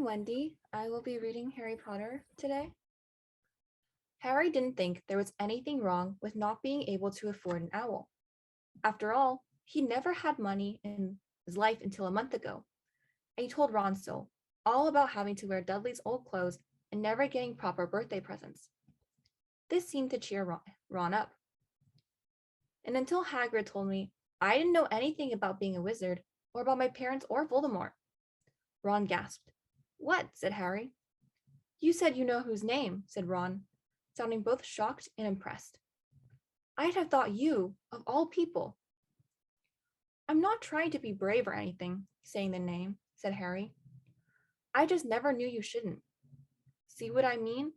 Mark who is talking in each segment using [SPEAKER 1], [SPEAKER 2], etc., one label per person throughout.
[SPEAKER 1] Wendy. I will be reading Harry Potter today. Harry didn't think there was anything wrong with not being able to afford an owl. After all, he never had money in his life until a month ago, and he told Ron so, all about having to wear Dudley's old clothes and never getting proper birthday presents. This seemed to cheer Ron up. And until Hagrid told me, I didn't know anything about being a wizard, or about my parents or Voldemort. Ron gasped. What? Said Harry. You said you know whose name, said Ron, sounding both shocked and impressed. I'd have thought you, of all people. I'm not trying to be brave or anything, saying the name, said Harry. I just never knew you shouldn't. See what I mean?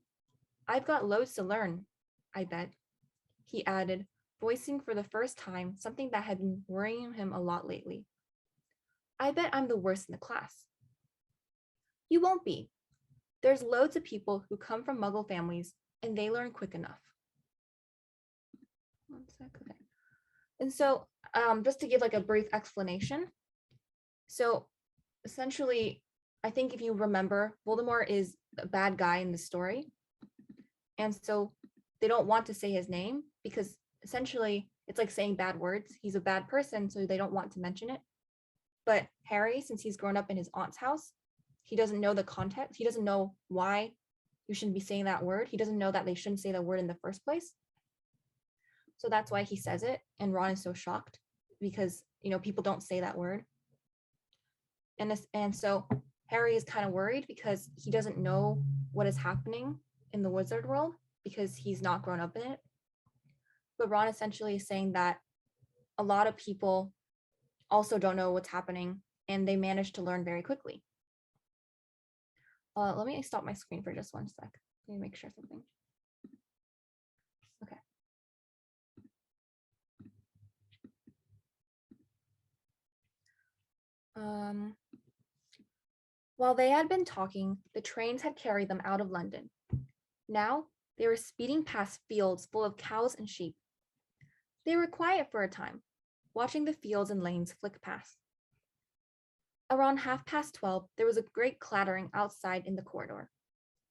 [SPEAKER 1] I've got loads to learn, I bet, he added, voicing for the first time something that had been worrying him a lot lately. I bet I'm the worst in the class. You won't be. There's loads of people who come from Muggle families, and they learn quick enough. One sec, okay. And so, just to give like a brief explanation. So, essentially, I think if you remember, Voldemort is a bad guy in the story. And so they don't want to say his name because essentially it's like saying bad words. He's a bad person, so they don't want to mention it. But Harry, since he's grown up in his aunt's house, he doesn't know the context. He doesn't know why you shouldn't be saying that word. He doesn't know that they shouldn't say the word in the first place. So that's why he says it. And Ron is so shocked because, people don't say that word. And so Harry is kind of worried because he doesn't know what is happening in the wizard world because he's not grown up in it. But Ron essentially is saying that a lot of people also don't know what's happening and they manage to learn very quickly. Let me stop my screen for just one sec. Let me make sure something. Okay. While they had been talking, the trains had carried them out of London. Now they were speeding past fields full of cows and sheep. They were quiet for a time, watching the fields and lanes flick past. Around 12:30, there was a great clattering outside in the corridor,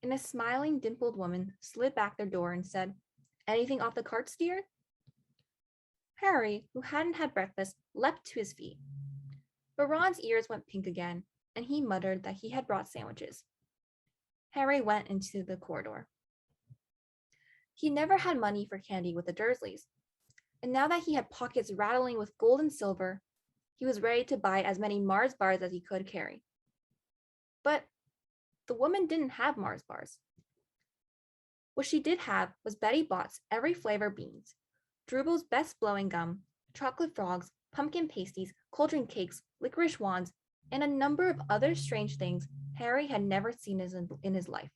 [SPEAKER 1] and a smiling, dimpled woman slid back their door and said, Anything off the carts, dear? Harry, who hadn't had breakfast, leapt to his feet. But Ron's ears went pink again, and he muttered that he had brought sandwiches. Harry went into the corridor. He never had money for candy with the Dursleys, and now that he had pockets rattling with gold and silver, he was ready to buy as many Mars bars as he could carry. But the woman didn't have Mars bars. What she did have was Betty Bott's every flavor beans, Drubel's best blowing gum, chocolate frogs, pumpkin pasties, cauldron cakes, licorice wands, and a number of other strange things Harry had never seen in his life.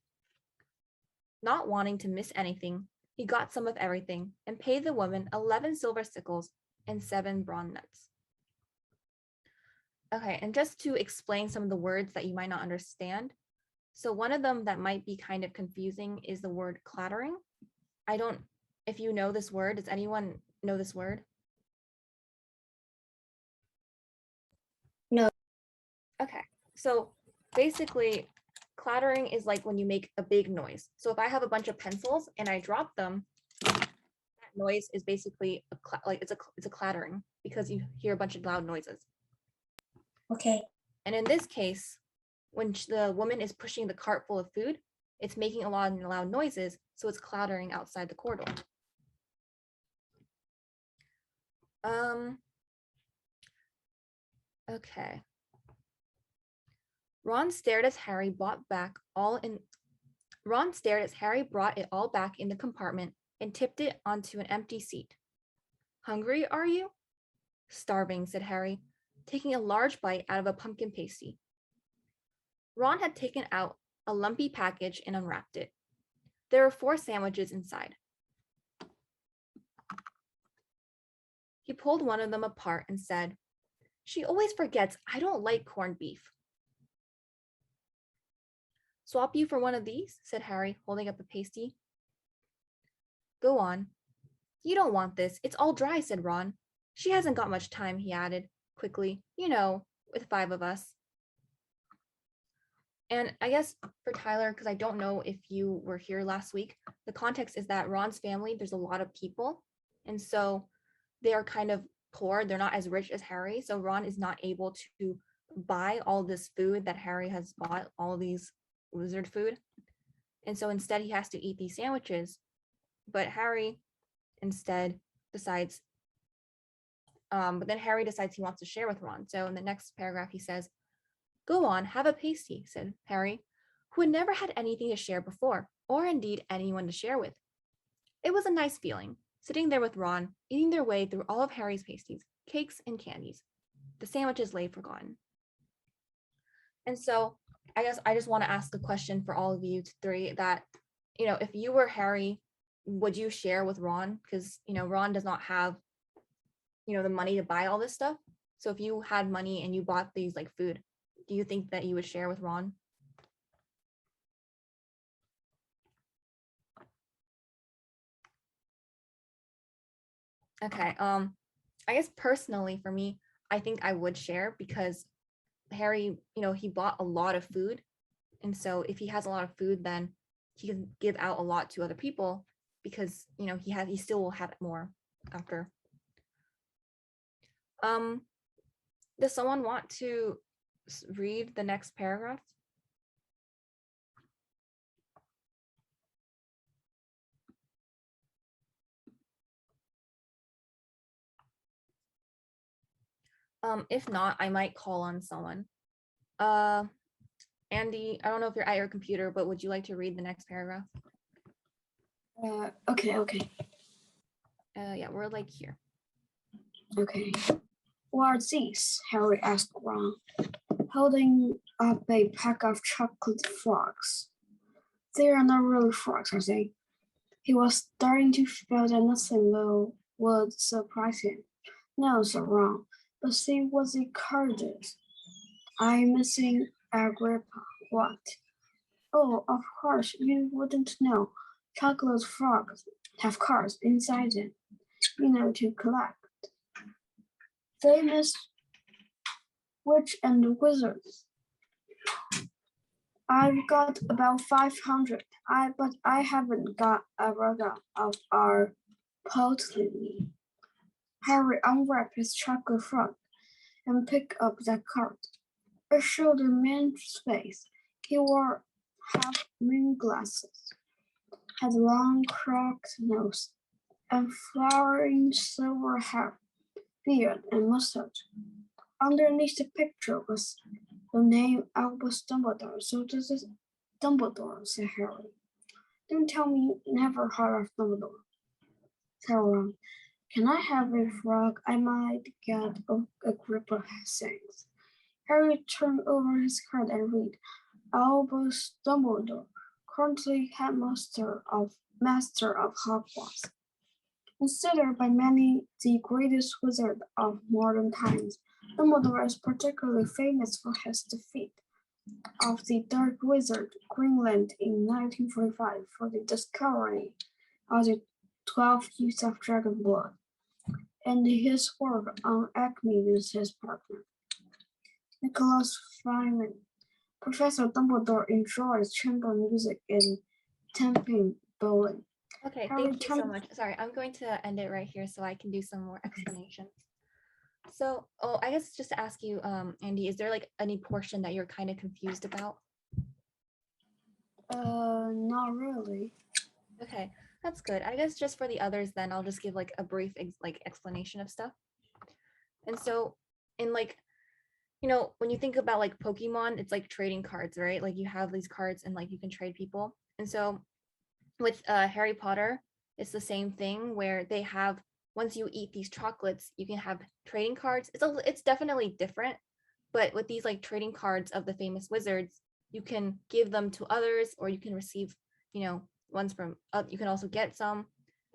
[SPEAKER 1] Not wanting to miss anything, he got some of everything and paid the woman 11 silver sickles and 7 bronze nuts. Okay, and just to explain some of the words that you might not understand. So one of them that might be kind of confusing is the word clattering. If you know this word, does anyone know this word?
[SPEAKER 2] No.
[SPEAKER 1] Okay, so basically clattering is like when you make a big noise. So if I have a bunch of pencils and I drop them, that noise is basically it's a clattering because you hear a bunch of loud noises.
[SPEAKER 2] Okay.
[SPEAKER 1] And in this case, when the woman is pushing the cart full of food, it's making a lot of loud noises, so it's clattering outside the corridor. Okay. Ron stared as Harry brought it all back in the compartment and tipped it onto an empty seat. Hungry, are you? Starving, said Harry, taking a large bite out of a pumpkin pasty. Ron had taken out a lumpy package and unwrapped it. There were 4 sandwiches inside. He pulled one of them apart and said, She always forgets I don't like corned beef. Swap you for one of these, said Harry, holding up a pasty. Go on. You don't want this. It's all dry, said Ron. She hasn't got much time, he added, quickly, with 5 of us. And I guess for Tyler, because I don't know if you were here last week, the context is that Ron's family, there's a lot of people. And so they are kind of poor. They're not as rich as Harry. So Ron is not able to buy all this food that Harry has bought, all these wizard food. And so instead, he has to eat these sandwiches. But Harry instead decides, but then Harry decides he wants to share with Ron. So in the next paragraph, he says, "Go on, have a pasty," said Harry, who had never had anything to share before, or indeed anyone to share with. It was a nice feeling, sitting there with Ron, eating their way through all of Harry's pasties, cakes, and candies. The sandwiches lay forgotten. And so I guess I just want to ask a question for all of you three that, if you were Harry, would you share with Ron? Because, Ron does not have, the money to buy all this stuff. So if you had money and you bought these like food, do you think that you would share with Ron? Okay. I guess personally for me, I think I would share because Harry, he bought a lot of food. And so if he has a lot of food, then he can give out a lot to other people because, he still will have more after. Does someone want to read the next paragraph? If not, I might call on someone. Andy, I don't know if you're at your computer, but would you like to read the next paragraph?
[SPEAKER 2] Okay.
[SPEAKER 1] Yeah, we're like here.
[SPEAKER 2] Okay. What's this? Harry asked Ron, holding up a pack of chocolate frogs. They are not really frogs, are they? He was starting to feel that nothing would surprise him. No, said Ron, but see what the card is. I'm missing Agrippa. What? Oh, of course, you wouldn't know. Chocolate frogs have cards inside them, to collect. Famous witch and wizards. I've got about 500, but I haven't got a record of our pottery. Harry unwrapped his chocolate frog and picked up that card. It showed a man's face. He wore half-moon glasses, had a long crooked nose, and flowering silver hair, beard, and mustache. Underneath the picture was the name Albus Dumbledore. So this is Dumbledore, said Harry. Don't tell me you never heard of Dumbledore, said Ron. Can I have a frog? I might get a grip of things. Harry turned over his card and read, Albus Dumbledore, currently headmaster of Master of Hogwarts. Considered by many the greatest wizard of modern times, Dumbledore is particularly famous for his defeat of the Dark Wizard Greenland in 1945 for the discovery of the 12 use of dragon blood, and his work on Acme with his partner, Nicholas Flyman. Professor Dumbledore enjoys chamber music in Tamping Bowling.
[SPEAKER 1] Okay, thank you so much. Sorry, I'm going to end it right here so I can do some more explanations. So, I guess just to ask you, Andy, is there like any portion that you're kind of confused about?
[SPEAKER 2] Not really.
[SPEAKER 1] Okay, that's good. I guess just for the others, then I'll just give like a brief explanation of stuff. And so, in when you think about like Pokemon, it's like trading cards, right? Like you have these cards and like you can trade people. And so with Harry Potter, it's the same thing where they have, once you eat these chocolates, you can have trading cards. It's definitely different, but with these like trading cards of the famous wizards, you can give them to others, or you can receive, ones from. You can also get some,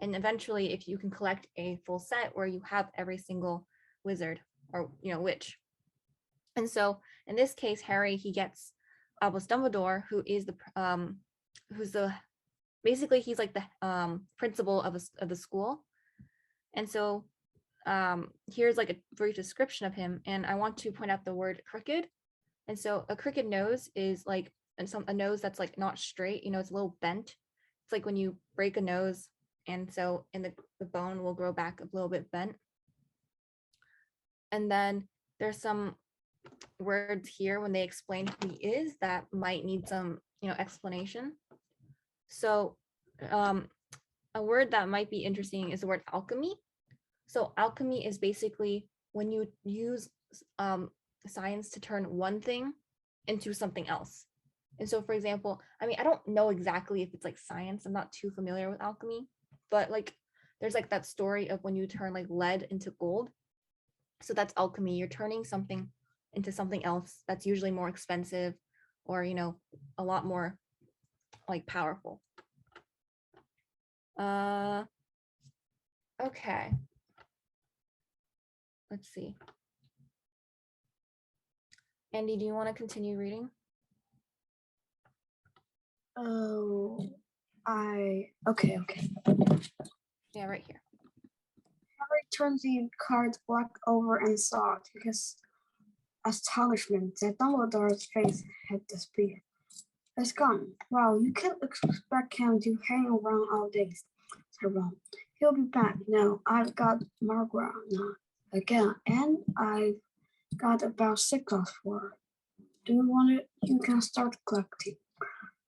[SPEAKER 1] and eventually, if you can collect a full set where you have every single wizard or witch. And so in this case, Harry, he gets Albus Dumbledore, who is who's the basically he's like the principal of the school. And so here's like a brief description of him, and I want to point out the word crooked. And so a crooked nose is like a nose that's like not straight, it's a little bent. It's like when you break a nose, and so in the bone will grow back a little bit bent. And then there's some words here when they explain who he is that might need some, explanation. So a word that might be interesting is the word alchemy. So alchemy is basically when you use science to turn one thing into something else. And so, for example, I don't know exactly if it's like science. I'm not too familiar with alchemy, but like there's like that story of when you turn like lead into gold. So that's alchemy. You're turning something into something else that's usually more expensive or, a lot more like powerful. Okay. Let's see. Andy, do you want to continue reading?
[SPEAKER 2] Oh, okay.
[SPEAKER 1] Yeah, right here.
[SPEAKER 2] Harry turned the card back over and saw to his astonishment that Dumbledore's face had disappeared. It's gone. Wow, you can't expect him to hang around all day, said Ron. He'll be back. No, I've got Margaret now again, and I've got about 6 hours for her. Do you want it? You can start collecting.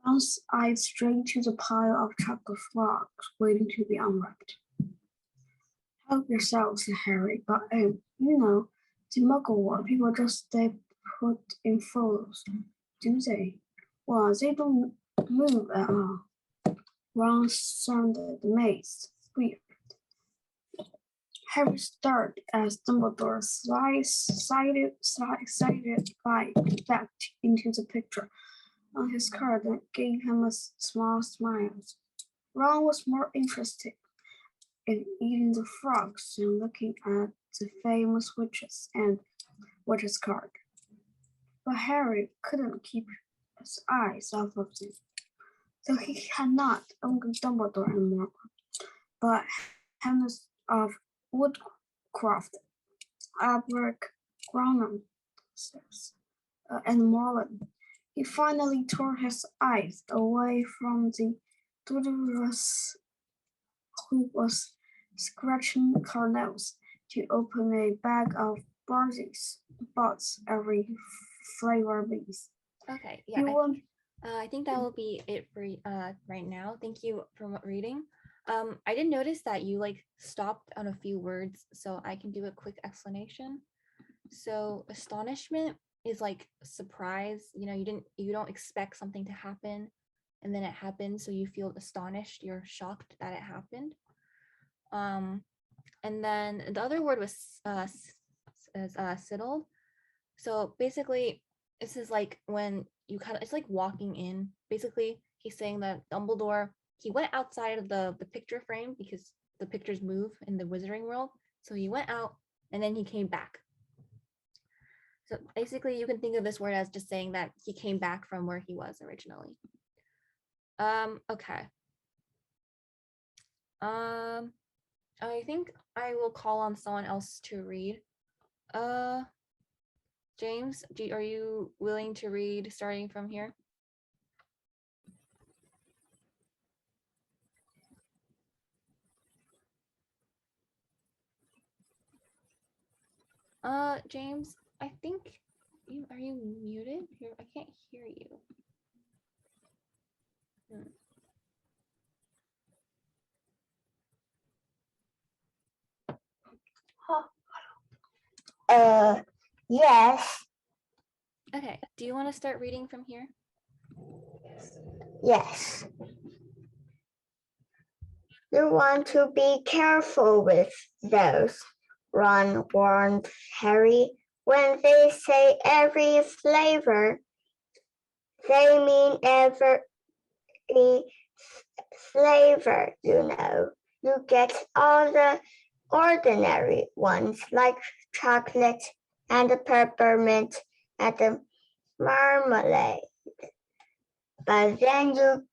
[SPEAKER 2] Ron's eyed straight to the pile of chocolate frogs waiting to be unwrapped. Help yourself, said Harry, but the Muggle world, people just stay put in photos, do they? Well, they don't move at all. Ron sounded amazed. Weird. Harry stared as Dumbledore sided back into the picture on his card and gave him a small smile. Ron was more interested in eating the frogs than looking at the famous witches and witches card. But Harry couldn't keep his eyes off of them. So he had not only Dumbledore and Margaret, but hundreds of woodcraft, abergronum, and Morlun. He finally tore his eyes away from the Doodlerus who was scratching Cornels to open a bag of Bots every flavor bees.
[SPEAKER 1] Okay, yeah. I think that will be it for right now. Thank you for reading. I did notice that you like stopped on a few words, so I can do a quick explanation. So astonishment is like surprise. You don't expect something to happen, and then it happens, so you feel astonished. You're shocked that it happened. And then the other word was siddled. So basically, this is like when it's like walking in. Basically, he's saying that Dumbledore, he went outside of the picture frame because the pictures move in the wizarding world. So he went out and then he came back. So basically, you can think of this word as just saying that he came back from where he was originally. Okay. I think I will call on someone else to read. James, are you willing to read starting from here? James, I think are you muted? Here, I can't hear you.
[SPEAKER 3] Yes.
[SPEAKER 1] Okay, do you want to start reading from here?
[SPEAKER 3] Yes. You want to be careful with those, Ron warned Harry. When they say every flavor, they mean every flavor, You get all the ordinary ones like chocolate and the peppermint and the marmalade. But then you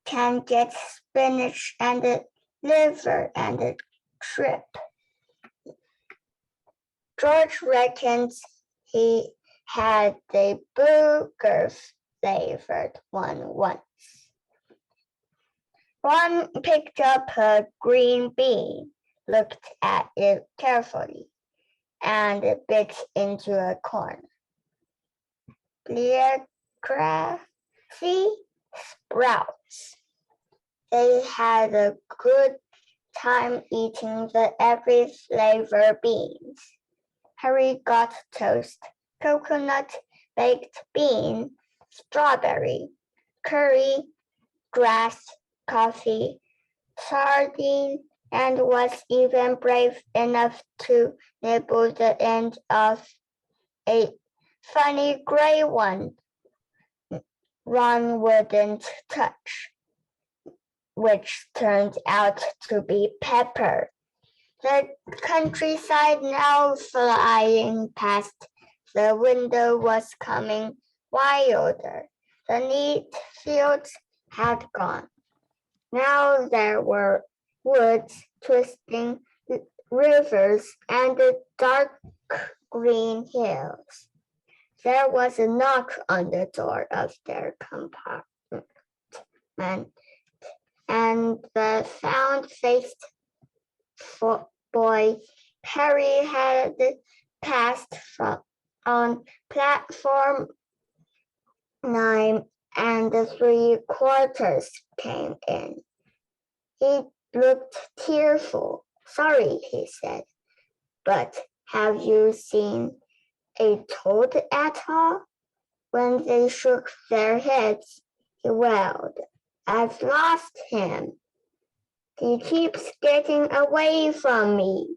[SPEAKER 3] can get spinach and the liver and the trip. George reckons he had the boogers flavored one once. Ron picked up a green bean, looked at it carefully, and bit into a corner. Grassy sprouts. They had a good time eating the every flavor beans. Harry got toast, coconut, baked bean, strawberry, curry, grass, coffee, sardine, and was even brave enough to nibble the end of a funny gray one Ron wouldn't touch, which turned out to be pepper. The countryside now flying past the window was coming wilder. The neat fields had gone. Now there were woods, twisting rivers, and the dark green hills. There was a knock on the door of their compartment, and the round-faced boy Harry had passed on platform 9 and 3/4 came in. He looked tearful. Sorry, he said, but have you seen a toad at all? When they shook their heads, he wailed, I've lost him. He keeps getting away from me.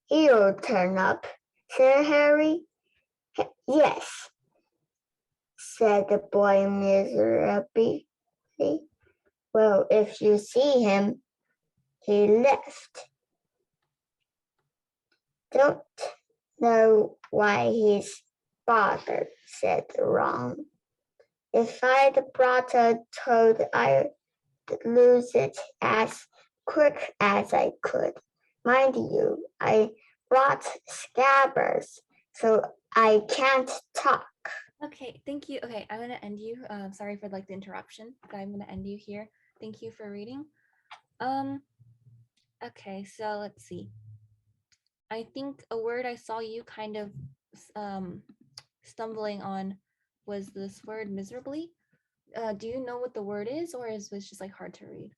[SPEAKER 3] He'll turn up, said Harry. Yes, said the boy miserably. Well, if you see him, he left. Don't know why he's bothered, said Ron. If I'd brought a toad, I'd lose it as quick as I could. Mind you, I brought scabbers, so I can't talk.
[SPEAKER 1] Okay, thank you. Okay, I'm gonna end you. Sorry for like the interruption, but I'm gonna end you here. Thank you for reading. Okay, so let's see. I think a word I saw you kind of stumbling on was this word miserably. Do you know what the word is, or is this just like hard to read?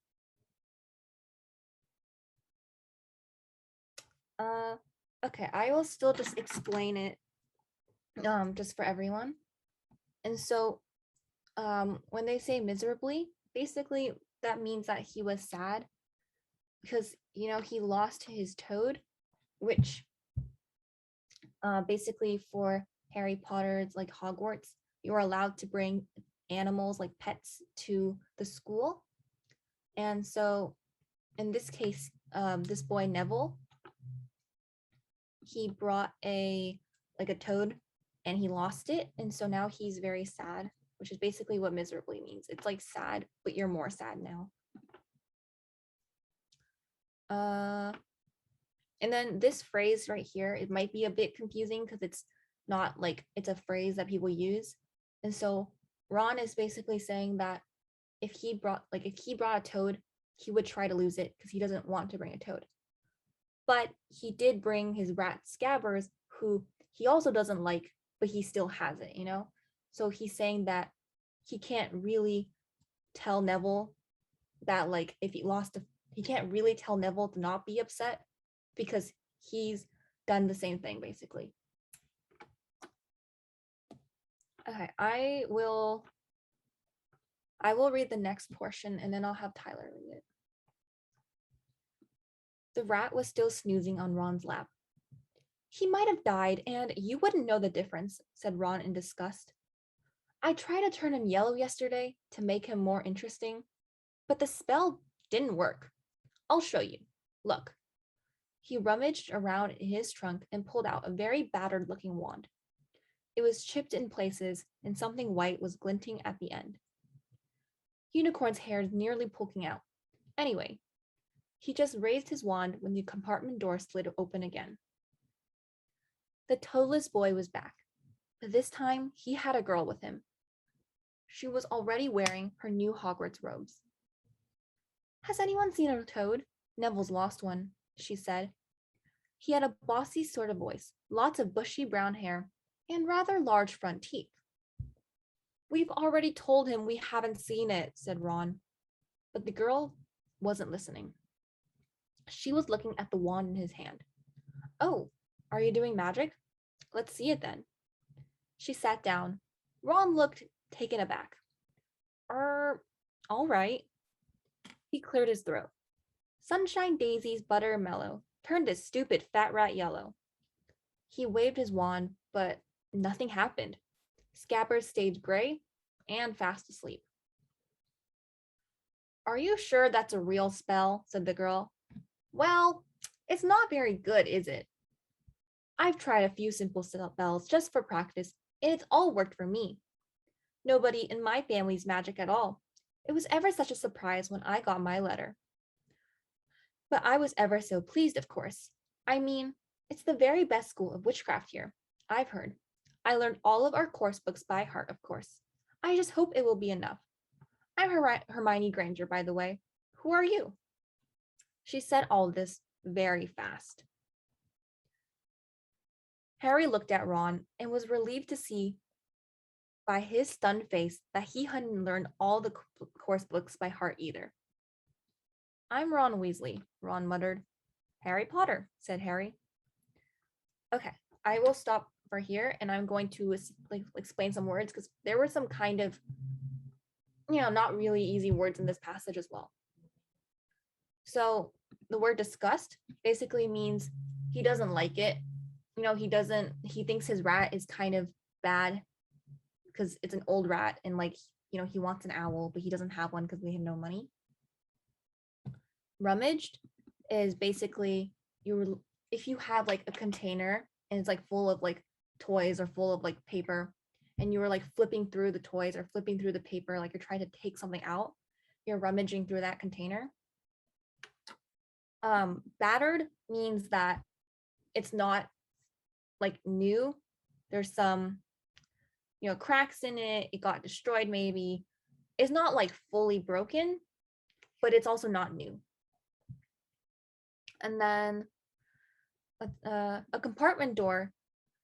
[SPEAKER 1] Okay, I will still just explain it just for everyone. And so when they say miserably, basically that means that he was sad because, you know, he lost his toad, which basically for Harry Potter's like Hogwarts, you are allowed to bring animals like pets to the school. And so in this case, this boy Neville, he brought a toad and he lost it. And so now he's very sad, which is basically what miserably means. It's like sad, but you're more sad now. And then this phrase right here, it might be a bit confusing because it's not like it's a phrase that people use. And so Ron is basically saying that if he brought a toad, he would try to lose it because he doesn't want to bring a toad. But he did bring his rat Scabbers, who he also doesn't like, but he still has it, you know? So he's saying that he can't really tell Neville that like if he lost, he can't really tell Neville to not be upset because he's done the same thing basically. Okay, I will read the next portion and then I'll have Tyler read it. The rat was still snoozing on Ron's lap. He might have died and you wouldn't know the difference, said Ron in disgust. I tried to turn him yellow yesterday to make him more interesting, but the spell didn't work. I'll show you. Look. He rummaged around in his trunk and pulled out a very battered looking wand. It was chipped in places and something white was glinting at the end. Unicorn's hair nearly poking out. Anyway, he just raised his wand when the compartment door slid open again. The toadless boy was back, but this time he had a girl with him. She was already wearing her new Hogwarts robes. Has anyone seen a toad? Neville's lost one, she said. He had a bossy sort of voice, lots of bushy brown hair, and rather large front teeth. We've already told him we haven't seen it, said Ron. But the girl wasn't listening. She was looking at the wand in his hand. Oh, are you doing magic? Let's see it then. She sat down. Ron looked taken aback. All right. He cleared his throat. Sunshine daisies butter mellow, turned his stupid fat rat yellow. He waved his wand, but nothing happened. Scabbers stayed gray and fast asleep. Are you sure that's a real spell? Said the girl. Well, it's not very good, is it? I've tried a few simple spells just for practice, and it's all worked for me. Nobody in my family's magic at all. It was ever such a surprise when I got my letter. But I was ever so pleased, of course. I mean, it's the very best school of witchcraft here, I've heard. I learned all of our course books by heart, of course. I just hope it will be enough. I'm Hermione Granger, by the way. Who are you? She said all this very fast. Harry looked at Ron and was relieved to see by his stunned face that he hadn't learned all the course books by heart either. I'm Ron Weasley, Ron muttered. Harry Potter, said Harry. Okay, I will stop for here and I'm going to explain some words because there were some kind of, not really easy words in this passage as well. So the word disgust basically means he doesn't like it. He thinks his rat is kind of bad because it's an old rat and he wants an owl, but he doesn't have one because we have no money. Rummaged is basically if you have like a container and it's like full of like toys or full of like paper and you were like flipping through the toys or flipping through the paper, like you're trying to take something out, you're rummaging through that container. Battered means that it's not like new. There's some, cracks in it. It got destroyed maybe. It's not like fully broken, but it's also not new. And then a compartment door.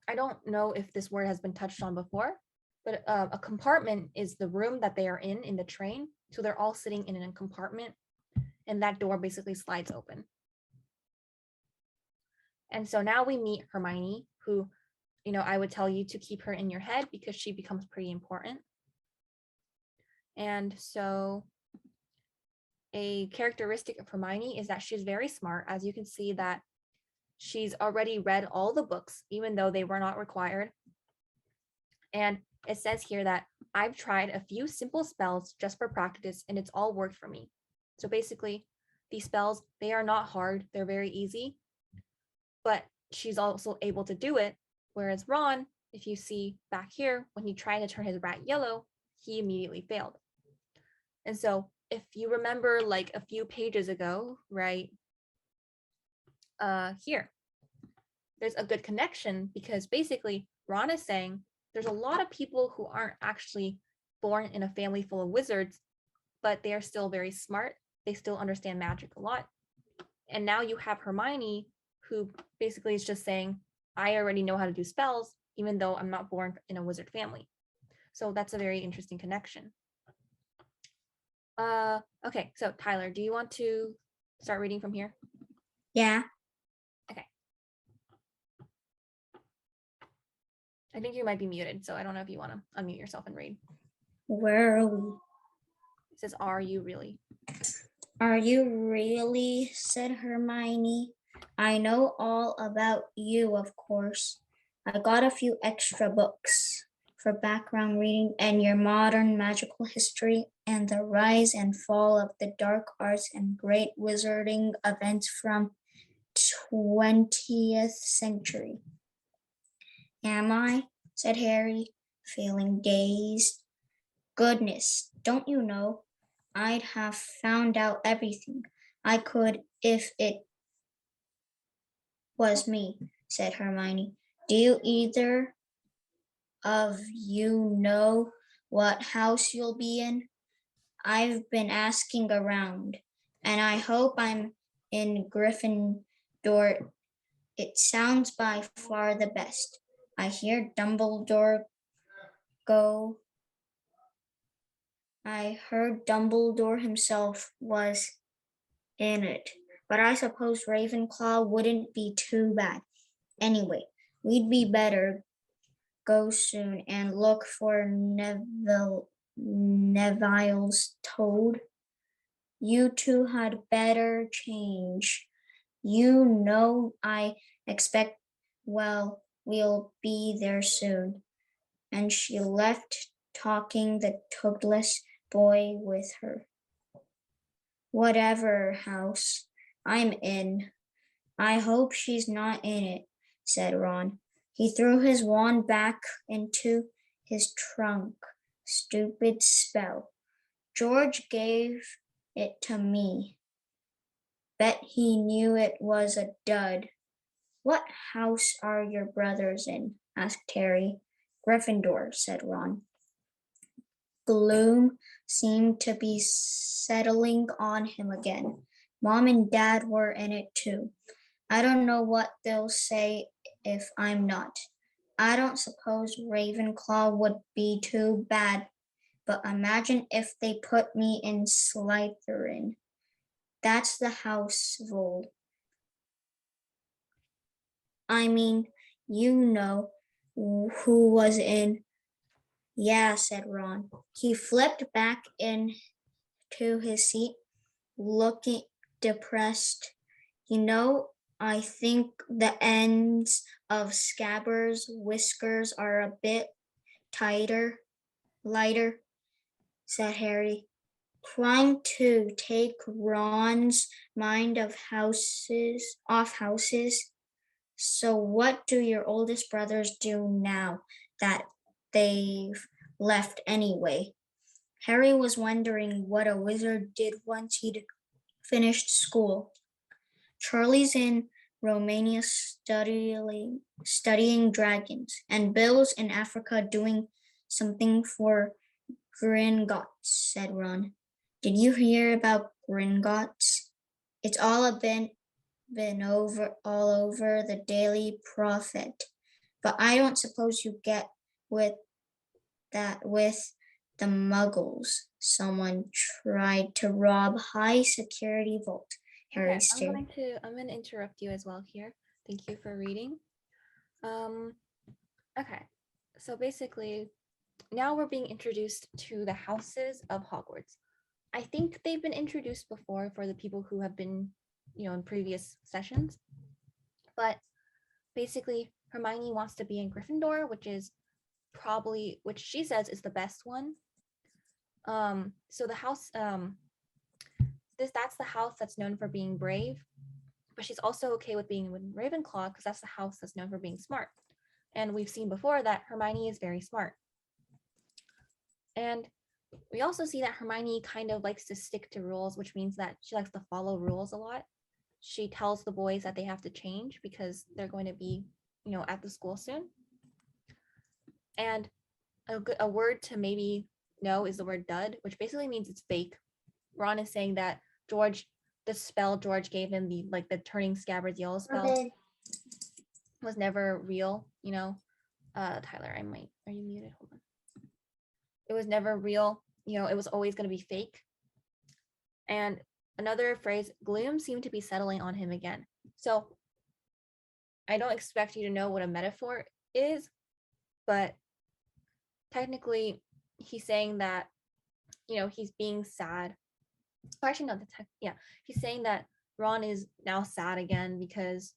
[SPEAKER 1] I don't know if this word has been touched on before, but a compartment is the room that they are in the train. So they're all sitting in a compartment and that door basically slides open. And so now we meet Hermione, who, I would tell you to keep her in your head because she becomes pretty important. And so a characteristic of Hermione is that she's very smart. As you can see that she's already read all the books, even though they were not required. And it says here that I've tried a few simple spells just for practice and it's all worked for me. So basically these spells, they are not hard. They're very easy, but she's also able to do it. Whereas Ron, if you see back here, when he tried to turn his rat yellow, he immediately failed. And so if you remember like a few pages ago, right, here, there's a good connection because basically Ron is saying there's a lot of people who aren't actually born in a family full of wizards, but they are still very smart. They still understand magic a lot. And now you have Hermione, who basically is just saying, I already know how to do spells, even though I'm not born in a wizard family. So that's a very interesting connection. Okay, so Tyler, do you want to start reading from here?
[SPEAKER 3] Yeah.
[SPEAKER 1] Okay. I think you might be muted, so I don't know if you want to unmute yourself and read.
[SPEAKER 3] Where are we?
[SPEAKER 1] It says, are you really?
[SPEAKER 3] Are you really? Said Hermione. I know all about you, of course. I got a few extra books for background reading and your modern magical history and the rise and fall of the dark arts and great wizarding events from 20th century. Am I? Said Harry, feeling dazed. Goodness, don't you know? I'd have found out everything I could if it was me, said Hermione. Do you either of you know
[SPEAKER 4] what house you'll be in? I've been asking around, and I hope I'm in Gryffindor. It sounds by far the best. I hear Dumbledore go. I heard Dumbledore himself was in it, but I suppose Ravenclaw wouldn't be too bad. Anyway, we'd be better go soon and look for Neville's toad. You two had better change. You know I expect, well, we'll be there soon. And she left, taking the toadless boy with her. Whatever house I'm in, I hope she's not in it, said Ron. He threw his wand back into his trunk. Stupid spell. George gave it to me. Bet he knew it was a dud. What house are your brothers in? Asked Harry. Gryffindor, said Ron. Gloom seemed to be settling on him again. Mom and Dad were in it too. I don't know what they'll say if I'm not. I don't suppose Ravenclaw would be too bad, but imagine if they put me in Slytherin. That's the house, Vol. I mean, you know who was in. Yeah, said Ron. He flipped back into his seat, looking depressed. You know, I think the ends of Scabbers' whiskers are a bit lighter, said Harry, trying to take Ron's mind off houses. So what do your oldest brothers do now that they've left anyway? Harry was wondering what a wizard did once he'd finished school. Charlie's in Romania studying dragons, and Bill's in Africa doing something for Gringotts, said Ron. Did you hear about Gringotts? It's all been all over the Daily Prophet, but I don't suppose you get with that with the Muggles. Someone tried to rob high security vault. Harry stared.
[SPEAKER 1] I'm going to interrupt you as well here. Thank you for reading. Okay, so basically, now we're being introduced to the houses of Hogwarts. I think they've been introduced before for the people who have been, in previous sessions. But basically, Hermione wants to be in Gryffindor, which she says is the best one. So the house, that's the house that's known for being brave, but she's also okay with being with Ravenclaw because that's the house that's known for being smart. And we've seen before that Hermione is very smart. And we also see that Hermione kind of likes to stick to rules, which means that she likes to follow rules a lot. She tells the boys that they have to change because they're going to be, at the school soon. And a word to maybe know is the word dud, which basically means it's fake. Ron is saying that the spell George gave him, the turning Scabbers yellow spell, was never real, Tyler, are you muted? Hold on. It was never real, it was always going to be fake. And another phrase, gloom seemed to be settling on him again. So I don't expect you to know what a metaphor is, but technically he's saying that, he's being sad. Or actually, no, he's saying that Ron is now sad again because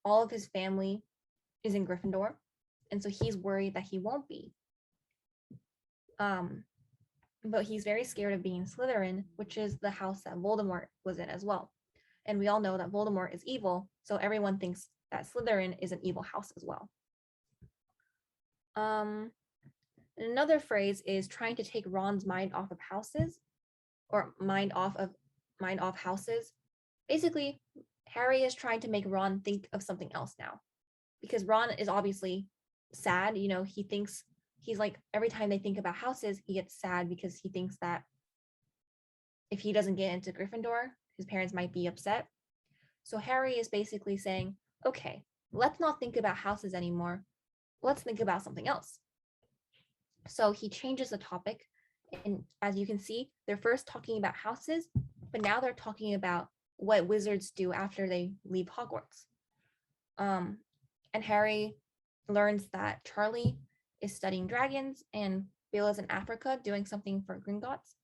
[SPEAKER 1] all of his family is in Gryffindor, and so he's worried that he won't be. But he's very scared of being in Slytherin, which is the house that Voldemort was in as well. And we all know that Voldemort is evil, so everyone thinks that Slytherin is an evil house as well. Another phrase is trying to take Ron's mind off of houses, or mind off houses. Basically, Harry is trying to make Ron think of something else now, because Ron is obviously sad. He thinks he's like, every time they think about houses, he gets sad because he thinks that if he doesn't get into Gryffindor, his parents might be upset. So Harry is basically saying, okay, let's not think about houses anymore. Let's think about something else. So he changes the topic. And as you can see, they're first talking about houses, but now they're talking about what wizards do after they leave Hogwarts. And Harry learns that Charlie is studying dragons and Bill is in Africa doing something for Gringotts.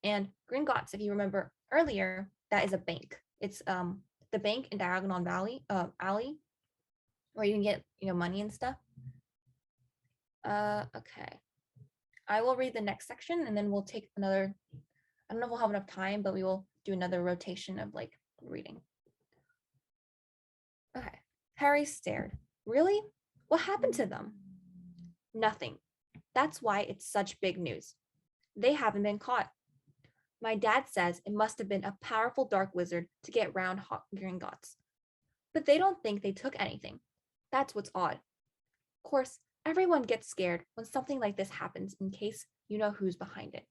[SPEAKER 1] And Gringotts, if you remember earlier, that is a bank. It's the bank in Diagon Alley, where you can get money and stuff. Okay. I will read the next section and then we'll take another, I don't know if we'll have enough time, but we will do another rotation of like reading. Okay. Harry stared. Really? What happened to them? Nothing. That's why it's such big news. They haven't been caught. My dad says it must have been a powerful dark wizard to get round Gringotts. But they don't think they took anything. That's what's odd. Of course, everyone gets scared when something like this happens in case you know who's behind it.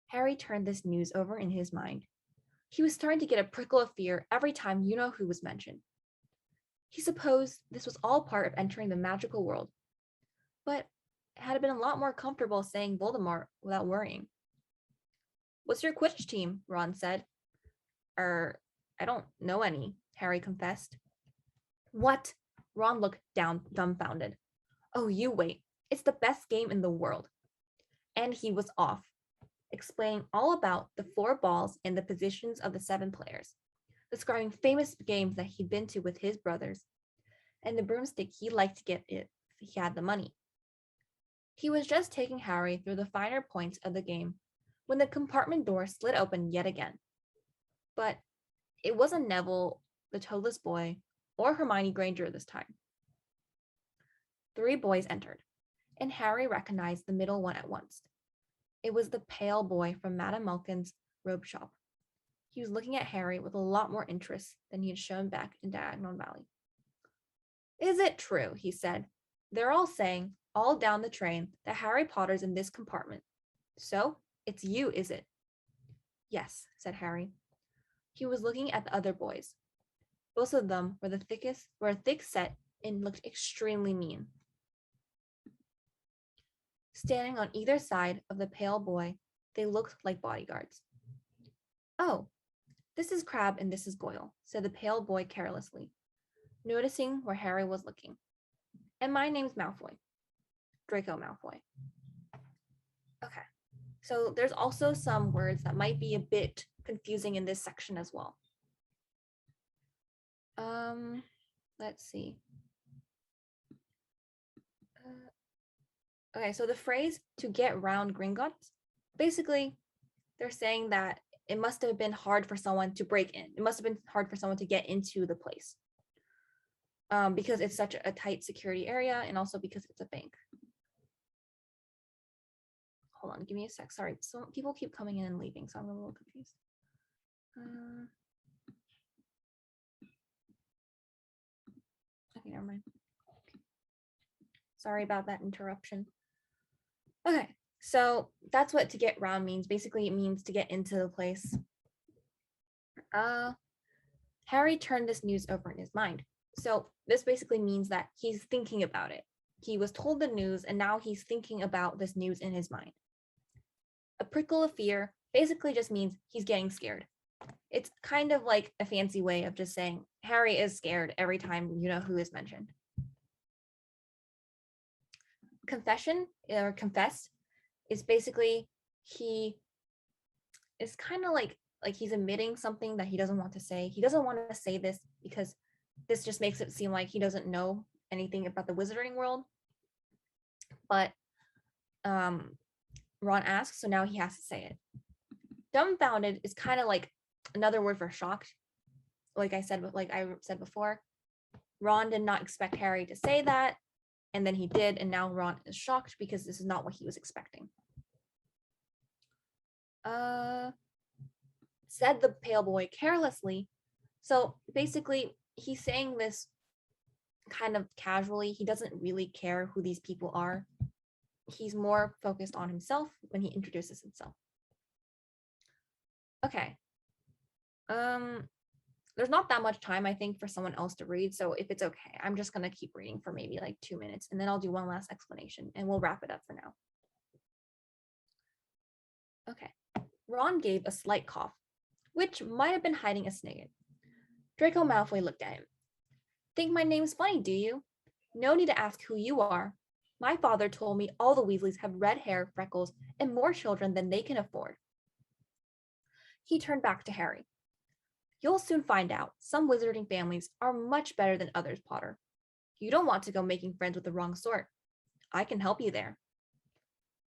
[SPEAKER 1] Harry turned this news over in his mind. He was starting to get a prickle of fear every time you know who was mentioned. He supposed this was all part of entering the magical world, but it had been a lot more comfortable saying Voldemort without worrying. What's your Quidditch team? Ron said. I don't know any, Harry confessed. What? Ron looked dumbfounded. Oh, you wait. It's the best game in the world. And he was off, explaining all about the 4 balls and the positions of the 7 players, describing famous games that he'd been to with his brothers, and the broomstick he'd like to get if he had the money. He was just taking Harry through the finer points of the game when the compartment door slid open yet again. But it wasn't Neville, the toeless boy, or Hermione Granger this time. 3 boys entered, and Harry recognized the middle one at once. It was the pale boy from Madame Malkin's robe shop. He was looking at Harry with a lot more interest than he had shown back in Diagon Alley. Is it true, he said. They're all saying, all down the train, that Harry Potter's in this compartment. So, it's you, is it? Yes, said Harry. He was looking at the other boys. Both of them were thick set and looked extremely mean. Standing on either side of the pale boy, they looked like bodyguards. Oh, this is Crabbe and this is Goyle, said the pale boy carelessly, noticing where Harry was looking. And my name's Malfoy. Draco Malfoy. Okay, so there's also some words that might be a bit confusing in this section as well. Let's see. Okay, so the phrase to get round Gringotts, basically they're saying that it must have been hard for someone to break in. It must have been hard for someone to get into the place because it's such a tight security area and also because it's a bank. Hold on, give me a sec. Sorry, so people keep coming in and leaving, so I'm a little confused. Okay, never mind. Sorry about that interruption. Okay, so that's what to get round means. Basically, it means to get into the place. Harry turned this news over in his mind. So this basically means that he's thinking about it. He was told the news and now he's thinking about this news in his mind. A prickle of fear basically just means he's getting scared. It's kind of like a fancy way of just saying Harry is scared every time you know who is mentioned. Confession or confessed is basically he is kind of like he's admitting something that he doesn't want to say. He doesn't want to say this because this just makes it seem like he doesn't know anything about the wizarding world. But Ron asks, so now he has to say it. Dumbfounded is kind of like another word for shocked. Like I said before, Ron did not expect Harry to say that, and then he did, and now Ron is shocked because this is not what he was expecting. Said the pale boy carelessly. So basically, he's saying this kind of casually. He doesn't really care who these people are. He's more focused on himself when he introduces himself. Okay. There's not that much time, I think, for someone else to read. So if it's okay, I'm just going to keep reading for maybe like 2 minutes, and then I'll do one last explanation and we'll wrap it up for now. Okay. Ron gave a slight cough, which might have been hiding a snicket. Draco Malfoy looked at him. Think my name's funny, do you? No need to ask who you are. My father told me all the Weasleys have red hair, freckles, and more children than they can afford. He turned back to Harry. You'll soon find out. Some wizarding families are much better than others, Potter. You don't want to go making friends with the wrong sort. I can help you there.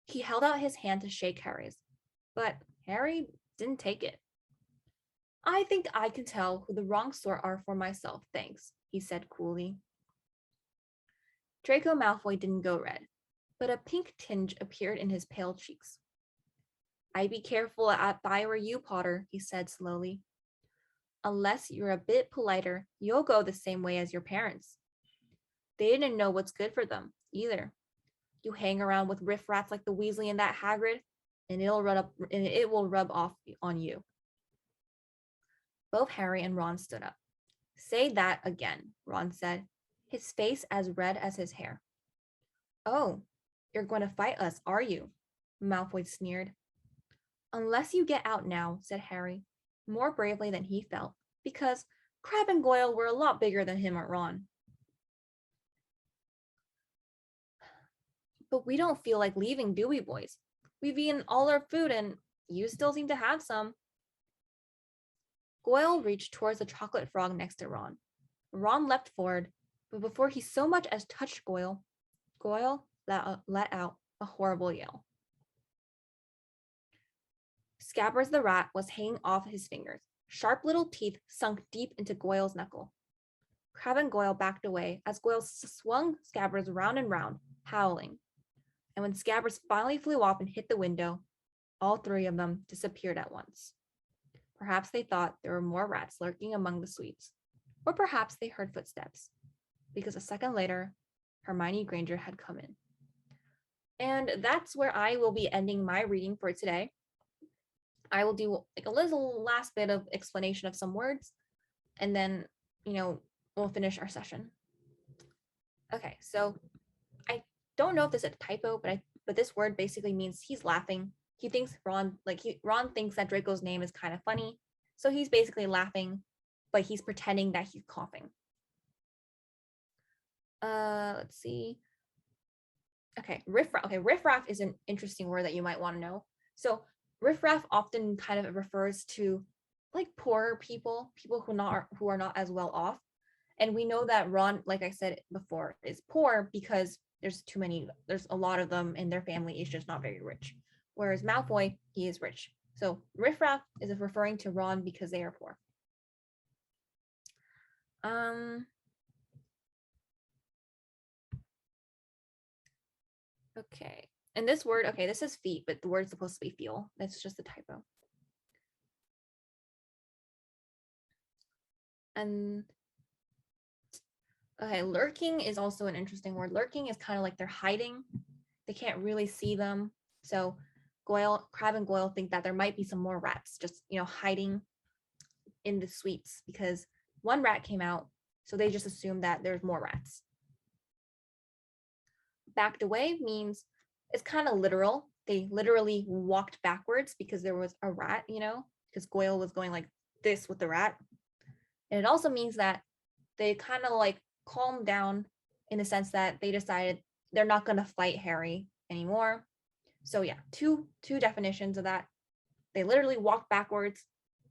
[SPEAKER 1] He held out his hand to shake Harry's, but Harry didn't take it. I think I can tell who the wrong sort are for myself, thanks, he said coolly. Draco Malfoy didn't go red, but a pink tinge appeared in his pale cheeks. I'd be careful if I were you, Potter, he said slowly. Unless you're a bit politer, you'll go the same way as your parents. They didn't know what's good for them, either. You hang around with Riff Raff like the Weasley and that Hagrid, and it will rub off on you. Both Harry and Ron stood up. Say that again, Ron said, his face as red as his hair. Oh, you're going to fight us, are you? Malfoy sneered. Unless you get out now, said Harry, more bravely than he felt, because Crabbe and Goyle were a lot bigger than him or Ron. But we don't feel like leaving, do we, boys? We've eaten all our food and you still seem to have some. Goyle reached towards the chocolate frog next to Ron. Ron leapt forward, but before he so much as touched Goyle, Goyle let out a horrible yell. Scabbers the rat was hanging off his fingers. Sharp little teeth sunk deep into Goyle's knuckle. Crabbe and Goyle backed away as Goyle swung Scabbers round and round, howling. And when Scabbers finally flew off and hit the window, all three of them disappeared at once. Perhaps they thought there were more rats lurking among the sweets, or perhaps they heard footsteps, because a second later, Hermione Granger had come in. And that's where I will be ending my reading for today. I will do like a little last bit of explanation of some words, and then, we'll finish our session. Okay, so I don't know if this is a typo, but this word basically means he's laughing. He thinks Ron thinks that Draco's name is kind of funny, so he's basically laughing, but he's pretending that he's coughing. Let's see. Okay, Riff Raff. Okay, Riff Raff is an interesting word that you might want to know. So Riff Raff often kind of refers to like poorer people who are not as well off. And we know that Ron, like I said before, is poor because there's a lot of them and their family is just not very rich. Whereas Malfoy, he is rich. So Riff Raff is referring to Ron because they are poor. Okay. And this word, okay, this is feet, but the word's supposed to be feel. That's just a typo. And okay, lurking is also an interesting word. Lurking is kind of like they're hiding. They can't really see them. So Crabbe and Goyle think that there might be some more rats just, hiding in the sweets because one rat came out. So they just assume that there's more rats. Backed away means it's kind of literal. They literally walked backwards because there was a rat, because Goyle was going like this with the rat. And it also means that they kind of like calmed down in the sense that they decided they're not going to fight Harry anymore. So yeah, two definitions of that. They literally walked backwards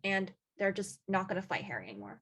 [SPEAKER 1] and they're just not going to fight Harry anymore.